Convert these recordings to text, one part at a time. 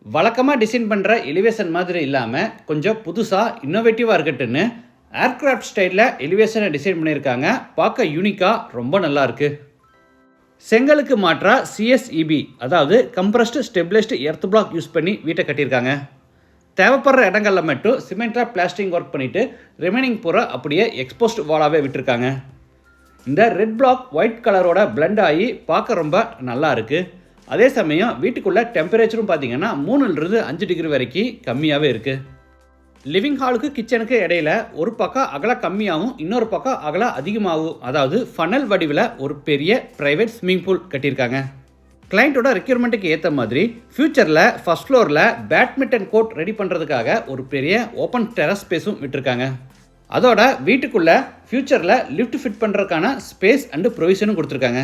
வழக்கமாக டிசைன் பண்ணுற எலிவேஷன் மாதிரி இல்லாமல் கொஞ்சம் புதுசாக இன்னோவேட்டிவாக இருக்கட்டுன்னு ஏர்க்ராஃப்ட் ஸ்டைலில் எலிவேஷனை டிசைன் பண்ணியிருக்காங்க. பார்க்க யூனிக்காக ரொம்ப நல்லா இருக்குது. செங்கலுக்கு மாற்றா சிஎஸ்இபி அதாவது compressed stabilised earth block use பண்ணி வீட்டை கட்டியிருக்காங்க. தேவைப்படுற இடங்களில் மட்டும் சிமெண்ட்டாக பிளாஸ்டிங் ஒர்க் பண்ணிவிட்டு ரிமைனிங் பூரா அப்படியே எக்ஸ்போஸ்ட் வாலாகவே விட்டுருக்காங்க. இந்த ரெட் பிளாக் ஒயிட் கலரோட பிளெண்ட் ஆகி பார்க்க ரொம்ப நல்லா இருக்குது. அதே சமயம் வீட்டுக்குள்ளே டெம்பரேச்சரும் பார்த்தீங்கன்னா 3லிருந்து 5 டிகிரி வரைக்கும் கம்மியாகவே இருக்குது. லிவிங் ஹாலுக்கு கிச்சனுக்கு இடையில ஒரு பக்கம் அகலம் கம்மியாகவும் இன்னொரு பக்கம் அகலம் அதிகமாகவும், அதாவது ஃபனல் வடிவில் ஒரு பெரிய ப்ரைவேட் ஸ்விம்மிங் பூல் கட்டியிருக்காங்க. கிளைண்ட்டோட ரெக்யூர்மெண்ட்டுக்கு ஏற்ற மாதிரி ஃபியூச்சரில் ஃபர்ஸ்ட் ஃப்ளோரில் பேட்மிண்டன் கோர்ட் ரெடி பண்ணுறதுக்காக ஒரு பெரிய ஓப்பன் டெரஸ் ஸ்பேஸும் விட்டுருக்காங்க. அதோட வீட்டுக்குள்ளே ஃபியூச்சரில் லிஃப்ட் ஃபிட் பண்ணுறதுக்கான ஸ்பேஸ் அண்டு ப்ரொவிஷனும் கொடுத்துருக்காங்க.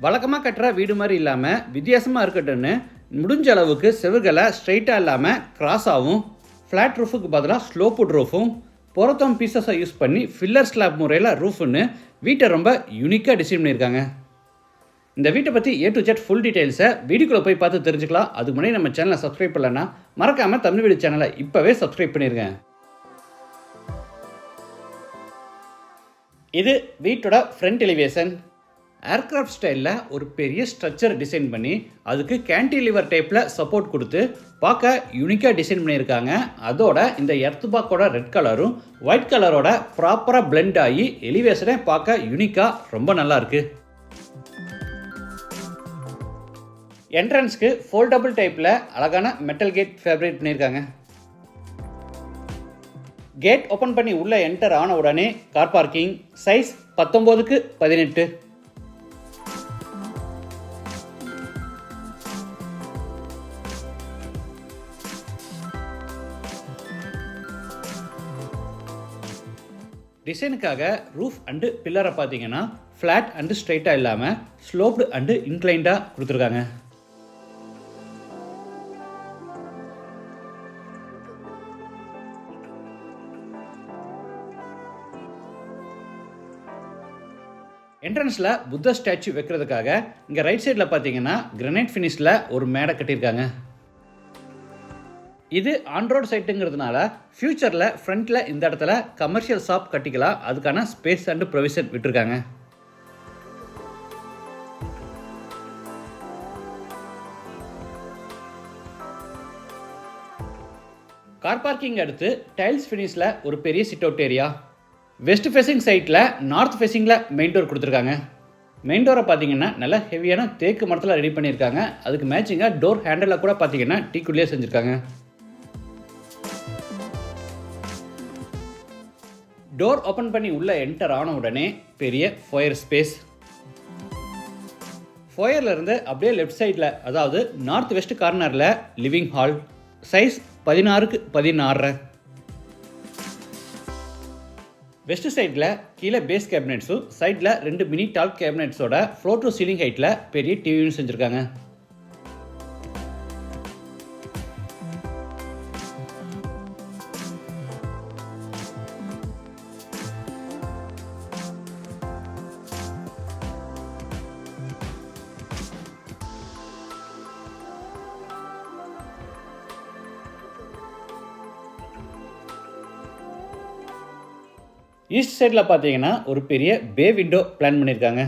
வழக்கமாக கட்டுற வீடு மாதிரி இல்லாமல் வித்தியாசமாக இருக்கட்டும்னு முடிஞ்ச அளவுக்கு செவுகளை ஸ்ட்ரைட்டாக இல்லாமல் கிராஸாகவும், ஃப்ளாட் ரூஃபுக்கு பதிலாக ஸ்லோப்புட் ரூஃபும், புறத்தம் பீசஸை யூஸ் பண்ணி ஃபில்லர் ஸ்லாப் முறையில் ரூஃபுன்னு வீட்டை ரொம்ப யூனிக்காக டிசைன் பண்ணியிருக்காங்க. இந்த வீட்டை பற்றி A to Z ஃபுல் டீட்டெயில்ஸை வீடியோக்குள்ளே போய் பார்த்து தெரிஞ்சுக்கலாம். அதுக்கு முன்னாடி நம்ம சேனலை சப்ஸ்கிரைப் பண்ணலன்னா மறக்காமல் தமிழ் வீடு சேனலை இப்போவே சப்ஸ்கிரைப் பண்ணிடுங்க. இது வீட்டோட ஃப்ரண்ட் எலிவேஷன். ஏர்க்ராஃப்ட் ஸ்டைலில் ஒரு பெரிய ஸ்ட்ரக்சர் டிசைன் பண்ணி அதுக்கு கேன்டிலிவர் டைப்பில் சப்போர்ட் கொடுத்து பார்க்க யூனிக்காக டிசைன் பண்ணியிருக்காங்க. அதோட இந்த எர்த் பாக்கோட ரெட் கலரும் ஒயிட் கலரோட ப்ராப்பராக பிளெண்ட் ஆகி எலிவேஷனே பார்க்க யூனிக்காக ரொம்ப நல்லா இருக்குது. என்ட்ரன்ஸ்க்கு ஃபோல்டபுள் டைப்பில் அழகான மெட்டல் கேட் ஃபேப்ரிக் பண்ணியிருக்காங்க. கேட் ஓப்பன் பண்ணி உள்ளே என்டர் ஆன உடனே கார் பார்க்கிங், சைஸ் 19x18. டிசைனுக்காக ரூஃப் அண்டு பில்லரை பார்த்தீங்கன்னா ஃப்ளாட் அண்டு ஸ்ட்ரைட்டாக இல்லாமல் ஸ்லோப்டு அண்டு இன்க்ளைண்டாக கொடுத்துருக்காங்க. என்ட்ரன்ஸில் புத்த ஸ்டாச்சு வைக்கிறதுக்காக இங்கே ரைட் சைடில் பார்த்தீங்கன்னா கிரனைட் ஃபினிஷில் ஒரு மேடை கட்டியிருக்காங்க. இது ஆன்ரோட் சைட்டுங்கிறதுனால ஃபியூச்சரில் ஃப்ரண்ட்டில் இந்த இடத்துல கமர்ஷியல் ஷாப் கட்டிக்கலாம். அதுக்கான ஸ்பேஸ் அண்டு ப்ரொவிஷன் விட்டுருக்காங்க. கார் பார்க்கிங் அடுத்து டைல்ஸ் ஃபினிஷில் ஒரு பெரிய sit out area. West facing சைட்டில் நார்த் ஃபேஸிங்கில் மெயின் டோர் கொடுத்துருக்காங்க. மெயின் டோரை பார்த்தீங்கன்னா நல்லா ஹெவியான தேக்கு மரத்தில் ரெடி பண்ணியிருக்காங்க. அதுக்கு மேட்சிங்காக டோர் ஹேண்டலில் கூட பார்த்தீங்கன்னா டீக்குள்ளேயே செஞ்சுருக்காங்க. டோர் ஓப்பன் பண்ணி உள்ளே என்டர் ஆன உடனே பெரிய ஃபோயர் ஸ்பேஸ். ஃபோயர்லேருந்து அப்படியே லெஃப்ட் சைடில், அதாவது நார்த் வெஸ்ட் கார்னரில் living hall, size 16x16. West சைடில் கீழே பேஸ் கேபினெட்ஸும் சைடில் 2 மினி டால் கேபினெட்ஸோட ஃப்ளோர் டு சீலிங் ஹைட்டில் பெரிய டிவியும் செஞ்சுருக்காங்க. ஈஸ்ட் சைடில் பார்த்தீங்கன்னா ஒரு பெரிய பே விண்டோ பிளான் பண்ணியிருக்காங்க.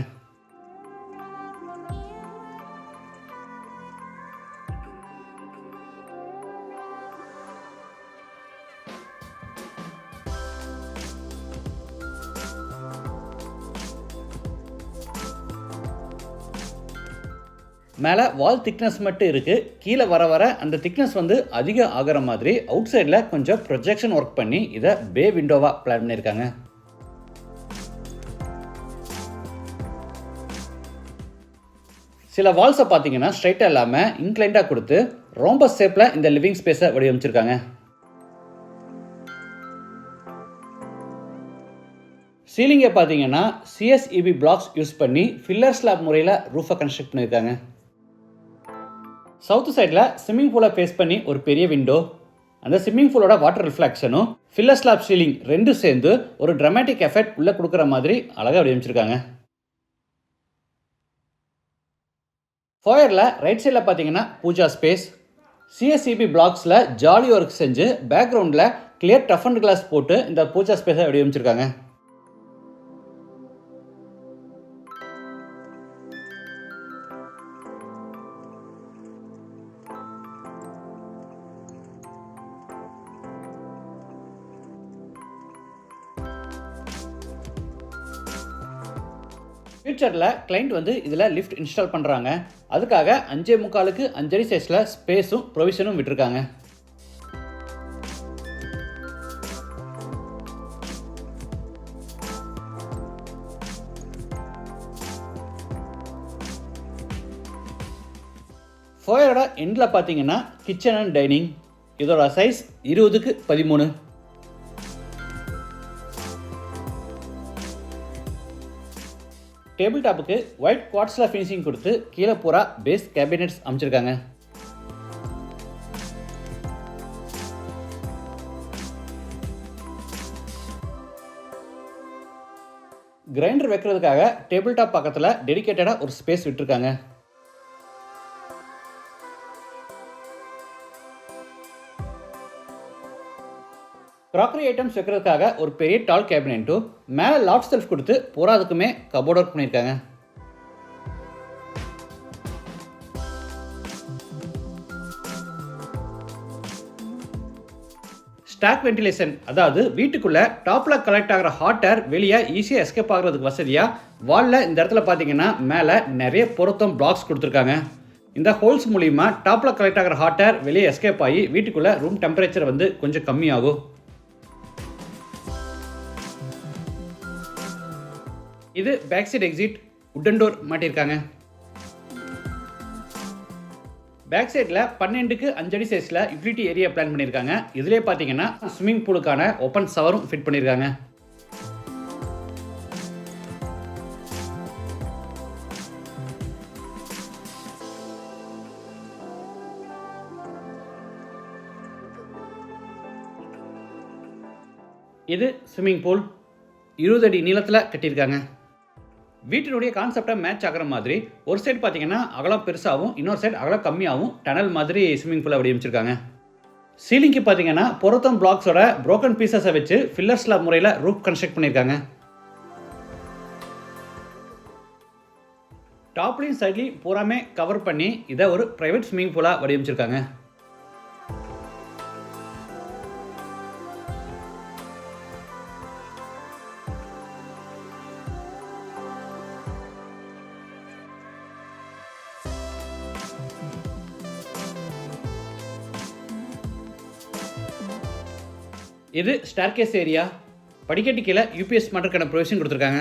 மேலே வால் திக்னஸ் மட்டும் இருக்குது. கீழே வர வர அந்த திக்னஸ் அதிகம் ஆகிற மாதிரி அவுட் சைடில் கொஞ்சம் ப்ரொஜெக்ஷன் ஒர்க் பண்ணி இதை பே விண்டோவாக பிளான் பண்ணியிருக்காங்க. சில வால்ஸை பார்த்தீங்கன்னா ஸ்ட்ரைட்டாக இல்லாமல் இன்க்ளைண்டாக கொடுத்து ரோம்பஸ் ஷேப்பில் இந்த லிவிங் ஸ்பேஸை வடிவமைச்சிருக்காங்க. சீலிங்கை பார்த்தீங்கன்னா சிஎஸ்இபி பிளாக்ஸ் யூஸ் பண்ணி ஃபில்லர் ஸ்லாப் முறையில் ரூஃபை கன்ஸ்ட்ரக்ட் பண்ணியிருக்காங்க. சவுத் சைடில் ஸ்விம்மிங் பூலை ஃபேஸ் பண்ணி ஒரு பெரிய விண்டோ, அந்த ஸ்விம்மிங் பூலோட வாட்டர் ரிஃப்ளெக்ஷனும் ஃபில்லர் ஸ்லாப் சீலிங் ரெண்டும் சேர்ந்து ஒரு ட்ராமாட்டிக் எஃபெக்ட் உள்ளே கொடுக்குற மாதிரி அழகாக வடிவமைச்சிருக்காங்க. ஃபோயரில் ரைட் சைடில் பார்த்தீங்கன்னா பூஜா ஸ்பேஸ், சிஎஸ்சிபி பிளாக்ஸில் ஜாலி ஒர்க் செஞ்சு பேக்ரவுண்டில் கிளியர் டஃப் அண்ட் கிளாஸ் போட்டு இந்த பூஜா ஸ்பேஸை வடிவமைச்சிருக்காங்க. ஃபியூச்சரில் கிளைண்ட் வந்து இதில் லிஃப்ட் இன்ஸ்டால் பண்ணுறாங்க. அதுக்காக 5.25க்கு 5 அடி சைஸில் ஸ்பேஸும் ப்ரொவிஷனும் விட்டுருக்காங்க. ஃபோயரோட எண்டில் பார்த்தீங்கன்னா கிச்சன் அண்ட் டைனிங். இதோட சைஸ் 20க்கு 13. டேபிள் டாப்புக்கு ஒயிட் குவார்ட்ஸில் ஃபினிஷிங் கொடுத்து கீழே பூரா பேஸ் கேபினெட்ஸ் அமைச்சிருக்காங்க. கிரைண்டர் வைக்கிறதுக்காக டேபிள் டாப் பக்கத்தில் டெடிகேட்டடாக ஒரு ஸ்பேஸ் விட்டுருக்காங்க. க்ராக்கரி ஐட்டம்ஸ் வைக்கிறதுக்காக ஒரு பெரிய டால் கேபினெட்டும் மேலே லாஃப்ட் செல்ஃப் கொடுத்து பூராதுக்குமே கபோர்ட் ஒர்க் பண்ணியிருக்காங்க. ஸ்டாக் வென்டிலேஷன், அதாவது வீட்டுக்குள்ளே டாப்பில் கலெக்ட் ஆகிற ஹாட் ஏர் வெளியே ஈஸியாக எஸ்கேப் ஆகிறதுக்கு வசதியாக வாலில் இந்த இடத்துல பார்த்தீங்கன்னா மேலே நிறைய பொருத்தம் பிளாக்ஸ் கொடுத்துருக்காங்க. இந்த ஹோல்ஸ் மூலிமா டாப்பில் கலெக்ட் ஆகிற ஹாட் ஏர் வெளியே எஸ்கேப் ஆகி வீட்டுக்குள்ளே ரூம் டெம்பரேச்சர் வந்து கொஞ்சம் கம்மியாகும். இது back side exit wooden door மாட்டியிருக்காங்க. பேக் சைடில் 12க்கு 5 அடி சைஸில் யூட்டிலிட்டி ஏரியா பிளான் பண்ணியிருக்காங்க. இதிலே பார்த்தீங்கன்னா ஸ்விம்மிங் பூலுக்கான ஓப்பன் ஷவரும் ஃபிட் பண்ணியிருக்காங்க. இது ஸ்விம்மிங் பூல் 20 அடி நீளத்தில் கட்டியிருக்காங்க. வீட்டினுடைய கான்செப்டை மேட்ச் ஆகிற மாதிரி ஒரு சைடு பார்த்தீங்கன்னா அகலம் பெருசாகவும் இன்னொரு சைடு அகலம் கம்மியாகவும் டனல் மாதிரி ஸ்விம்மிங் பூலை வடிவமைச்சிருக்காங்க. சீலிங்க்கு பார்த்தீங்கன்னா பொருத்தம் பிளாக்ஸோட புரோக்கன் பீசஸை வச்சு ஃபில்லர் ஸ்லாப் முறையில் ரூப் கன்ஸ்ட்ரக்ட் பண்ணியிருக்காங்க. டாப்லையும் சைட்லையும் பூராமே கவர் பண்ணி இதை ஒரு ப்ரைவேட் ஸ்விம்மிங் பூலாக வடிவமைச்சிருக்காங்க. இது ஸ்டார்கேஸ் ஏரியா. படிக்கட்டு கீழே யூபிஎஸ் மாட்டுக்கான ப்ரொவிஷன் கொடுத்துருக்காங்க.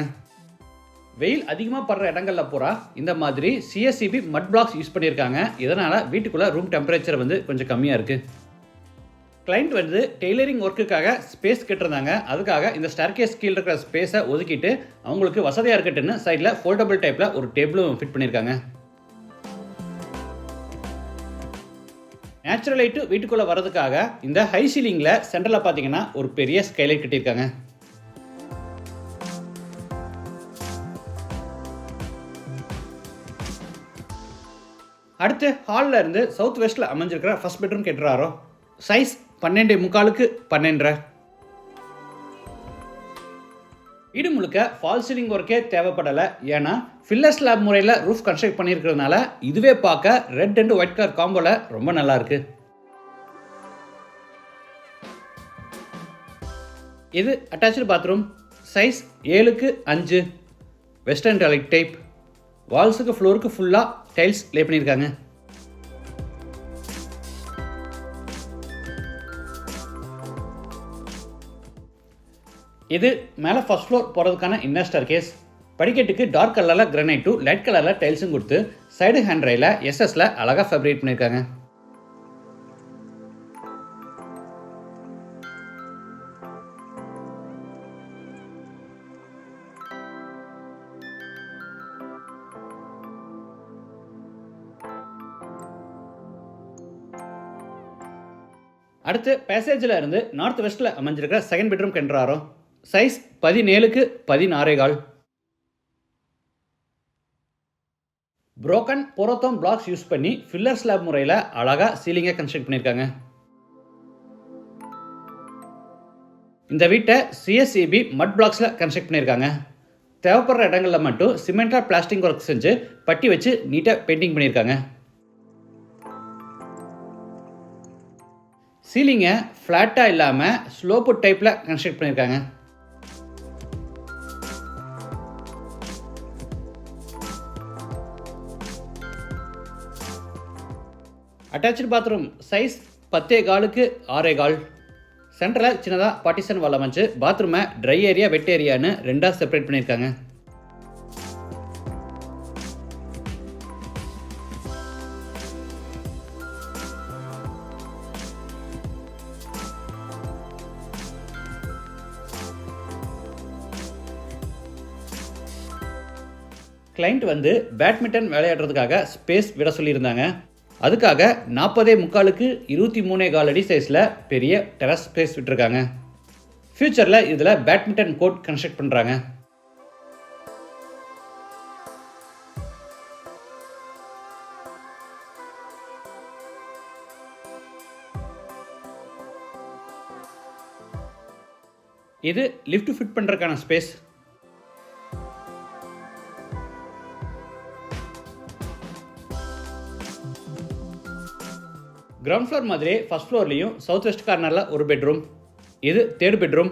வெயில் அதிகமாக படுற இடங்களில் பூரா இந்த மாதிரி சிஎஸ்சிபி மட் பிளாக்ஸ் யூஸ் பண்ணியிருக்காங்க. இதனால் வீட்டுக்குள்ளே ரூம் டெம்பரேச்சர் வந்து கொஞ்சம் கம்மியாக இருக்குது. கிளைண்ட் வந்து டெய்லரிங் ஒர்க்குக்காக ஸ்பேஸ் கேட்டிருந்தாங்க. அதுக்காக இந்த ஸ்டார்கேஸ் கீழே இருக்கிற ஸ்பேஸை ஒதுக்கிட்டு அவங்களுக்கு வசதியாக இருக்கட்டுன்னு சைடில் ஃபோல்டபுள் டைப்பில் ஒரு டேபிளும் ஃபிட் பண்ணியிருக்காங்க. நேச்சுரல் லைட்டு வீட்டுக்குள்ளே வரதுக்காக இந்த ஹை சீலிங்கில் சென்டரில் பார்த்தீங்கன்னா ஒரு பெரிய ஸ்கைலைட் கட்டியிருக்காங்க. அடுத்து ஹாலில் இருந்து சவுத் வெஸ்ட்டில் அமைஞ்சிருக்கிற ஃபர்ஸ்ட் பெட்ரூம் கேட்டுறாரோ. சைஸ் 12.75க்கு 12.5. வீடு முழுக்க ஃபால் சீலிங் ஒர்க்கே தேவைப்படலை. ஏன்னா ஃபில்லர் ஸ்லாப் முறையில் ரூஃப் கன்ஸ்ட்ரக்ட் பண்ணியிருக்கிறதுனால இதுவே பார்க்க ரெட் அண்ட் ஒயிட் கலர் காம்போல ரொம்ப நல்லா இருக்கு. இது அட்டாச்சு பாத்ரூம். சைஸ் 7க்கு 5. Western toilet type. வால்ஸுக்கு ஃப்ளோருக்கு ஃபுல்லாக டைல்ஸ் லே பண்ணியிருக்காங்க. இது மேலே ஃபர்ஸ்ட் ஃப்ளோர் போகிறதுக்கான இன்னர் ஸ்டேர்கேஸ். படிக்கட்டுக்கு டார்க் கலரில் கிரானைட்டும் லைட் கலரில் டைல்ஸும் கொடுத்து சைடு ஹேண்ட் ரையில் எஸ்எஸ்ல அழகாக ஃபேப்ரிகேட் பண்ணியிருக்காங்க. அடுத்து பேசேஜில் இருந்து நார்த் வெஸ்ட்டில் அமைஞ்சிருக்கிற செகண்ட் பெட்ரூம் கென்றாரோ. சைஸ் 17க்கு 16.25. புரோக்கன் போரோத்தோம் பிளாக்ஸ் யூஸ் பண்ணி ஃபில்லர் ஸ்லாப் முறையில் அழகாக சீலிங்கை கன்ஸ்ட்ரக்ட் பண்ணியிருக்காங்க. இந்த வீட்டை சிஎஸ்இபி மட் பிளாக்ஸில் கன்ஸ்ட்ரக்ட் பண்ணியிருக்காங்க. தேவைப்படுற இடங்களில் மட்டும் சிமெண்ட்டாக பிளாஸ்டிக் ஒர்க் செஞ்சு பட்டி வச்சு நீட்டாக பெயிண்டிங் பண்ணியிருக்காங்க. சீலிங்கை ஃப்ளாட்டாக இல்லாமல் ஸ்லோப்பு டைப்பில் கன்ஸ்ட்ரக்ட் பண்ணியிருக்காங்க. Attach bathroom size 10.4 6.4. சென்டரில் சின்னதாக பார்ட்டிஷன் வால் அமைச்சு பாத்ரூமை ட்ரை ஏரியா வெட் ஏரியான்னு ரெண்டாக செப்பரேட் பண்ணியிருக்காங்க. கிளைண்ட் வந்து பேட்மிண்டன் விளையாடுறதுக்காக ஸ்பேஸ் விட சொல்லியிருந்தாங்க. அதுக்காக 40.75 23.4 அடி சைஸில் பெரிய டெரஸ் ஸ்பேஸ் விட்டுருக்காங்க. ஃபியூச்சரில் இதில் பேட்மிண்டன் கோர்ட் கன்ஸ்ட்ரக்ட் பண்ணுறாங்க. இது லிஃப்ட் ஃபிட் பண்ணுறதுக்கான ஸ்பேஸ். கிரவுண்ட் ஃப்ளோர் மாதிரி ஃபர்ஸ்ட் ஃப்ளோர்லேயும் சவுத் வெஸ்ட் கார்னரில் ஒரு பெட்ரூம். இது third bedroom.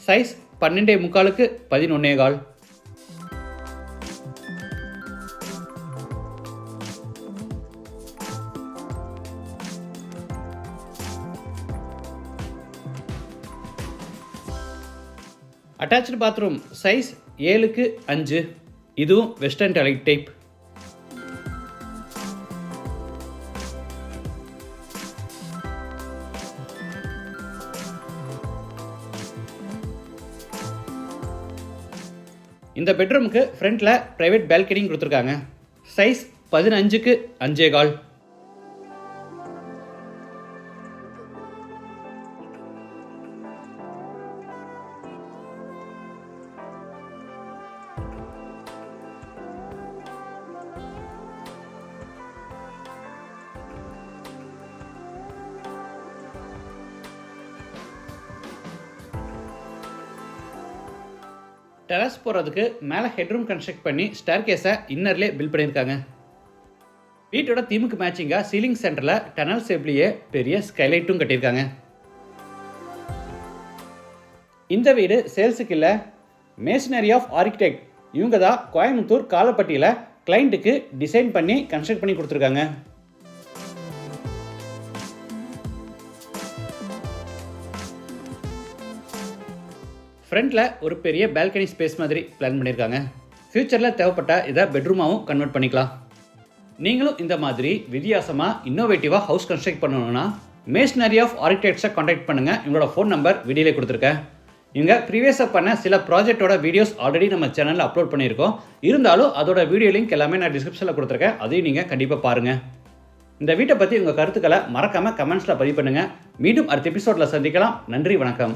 Size 12.75 11.4. Attach bathroom size 7:5. இதுவும் வெஸ்டர்ன் டாய்லெட் டைப். இந்த பெட்ரூமுக்கு ஃப்ரண்ட்டில் ப்ரைவேட் பால்கனி கொடுத்துருக்காங்க. சைஸ் 15:5.4. டெரஸ் போகிறதுக்கு மேலே ஹெட்ரூம் கன்ஸ்ட்ரக்ட் பண்ணி ஸ்டேர் கேஸை இன்னர்லே பில்ட் பண்ணியிருக்காங்க. வீட்டோட தீமுக்கு மேட்சிங்காக சீலிங் சென்டரில் டனல் ஷேப்லேயே பெரிய ஸ்கைலைட்டும் கட்டியிருக்காங்க. இந்த வீடு சேல்ஸுக்கு இல்லை, மேஷனரி ஆஃப் ஆர்கிடெக்ட் இவங்க தான் கோயம்புத்தூர் காலப்பட்டியில் கிளைண்ட்டுக்கு டிசைன் பண்ணி கன்ஸ்ட்ரக்ட் பண்ணி கொடுத்துருக்காங்க. ஃப்ரண்ட்டில் ஒரு பெரிய பால்கனி ஸ்பேஸ் மாதிரி பிளான் பண்ணியிருக்காங்க. ஃப்யூச்சரில் தேவைப்பட்ட இதை பெட்ரூமாகவும் கன்வெர்ட் பண்ணிக்கலாம். நீங்களும் இந்த மாதிரி வித்தியாசமாக இன்னோவேட்டிவாக ஹவுஸ் கன்ஸ்ட்ரக்ட் பண்ணணும்னா மேஷனரி ஆஃப் ஆர்கிடெக்ட்ஸை கான்டாக்ட் பண்ணுங்கள். இவங்களோட ஃபோன் நம்பர் வீடியோவில் கொடுத்துருக்கேன். இவங்க ப்ரீவியஸாக பண்ண சில ப்ராஜெக்டோட வீடியோஸ் ஆல்ரெடி நம்ம சேனலில் அப்லோட் பண்ணியிருக்கோம். இருந்தாலும் அதோட வீடியோ லிங்க் எல்லாமே நான் டிஸ்கிரிப்ஷனில் கொடுத்துருக்கேன். அதையும் நீங்கள் கண்டிப்பாக பாருங்கள். இந்த வீட்டை பற்றி உங்கள் கருத்துக்களை மறக்காமல் கமெண்ட்ஸில் பதிவு பண்ணுங்கள். மீண்டும் அடுத்த எபிசோடில் சந்திக்கலாம். நன்றி, வணக்கம்.